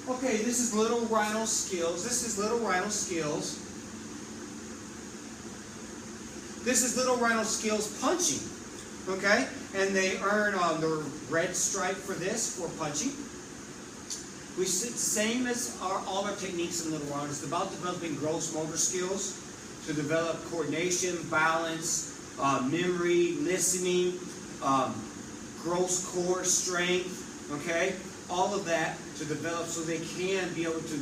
Okay, this is Little Rhino Skills. This is Little Rhino Skills. This is Little Rhino Skills punching. Okay, and they earn their red stripe for this, for punching. We same as all our techniques in Little Rhino. It's about developing gross motor skills to develop coordination, balance, memory, listening, gross core strength. Okay, all of that to develop so they can be able to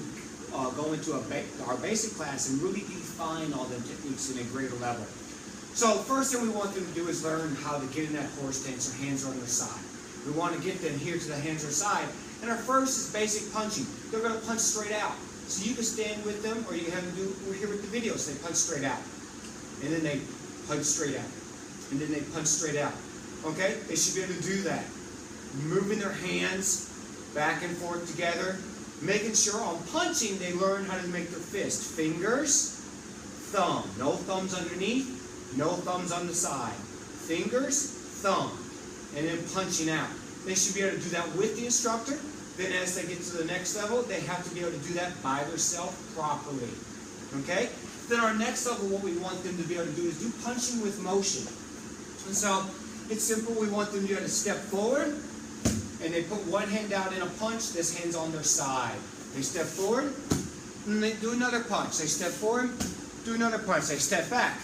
go into our basic class and really define all the techniques in a greater level. So first thing we want them to do is learn how to get in that horse stance, their hands are on their side. We want to get them here to the hands on their side. And our first is basic punching. They're going to punch straight out. So you can stand with them, or you can have them do, we're here with the videos, they punch straight out. And then they punch straight out. And then they punch straight out. Okay? They should be able to do that. Moving their hands back and forth together. Making sure on punching they learn how to make their fist. Fingers, thumb. No thumbs underneath. No thumbs on the side. Fingers, thumb. And then punching out. They should be able to do that with the instructor. Then as they get to the next level, they have to be able to do that by themselves properly. Okay? Then our next level, what we want them to be able to do is do punching with motion. And so, it's simple. We want them to be able to step forward, and they put one hand out in a punch, this hand's on their side. They step forward, and they do another punch. They step forward, do another punch. They step back,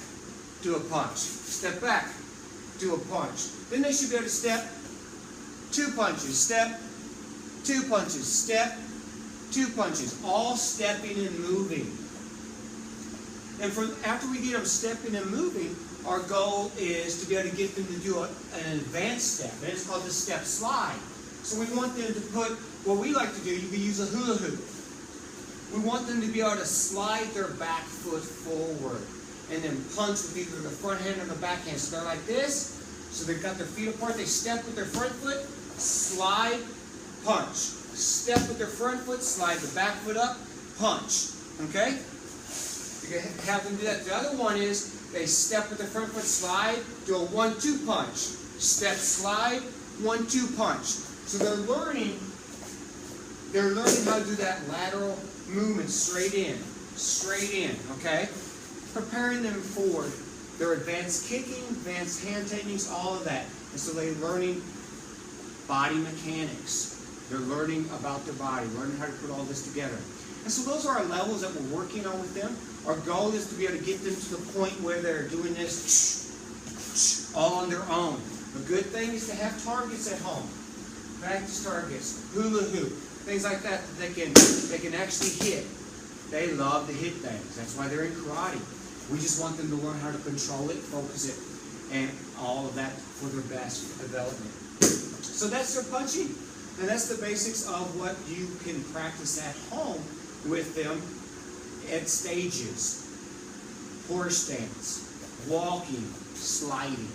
do a punch. Step back, do a punch. Then they should be able to step, two punches, step, two punches, step, two punches. All stepping and moving. And after we get them stepping and moving, our goal is to be able to get them to do an advanced step. And it's called the step slide. So we want them to put, what we like to do, you can use a hula hoop. We want them to be able to slide their back foot forward and then punch with either the front hand or the back hand. So they're like this. So they've got their feet apart. They step with their front foot, slide, punch. Step with their front foot, slide the back foot up, punch. Okay? You can have them do that. The other one is they step with their front foot, slide, do a 1-2 punch. Step, slide, 1-2 punch. So they're learning how to do that lateral movement straight in, okay? Preparing them for their advanced kicking, advanced hand techniques, all of that. And so they're learning body mechanics. They're learning about their body, learning how to put all this together. And so those are our levels that we're working on with them. Our goal is to be able to get them to the point where they're doing this all on their own. The good thing is to have targets at home. Practice targets, hula hoop, things like that they can actually hit. They love to hit things. That's why they're in karate. We just want them to learn how to control it, focus it, and all of that for their best development. So that's their punching. And that's the basics of what you can practice at home with them at stages. Horse stance, walking, sliding.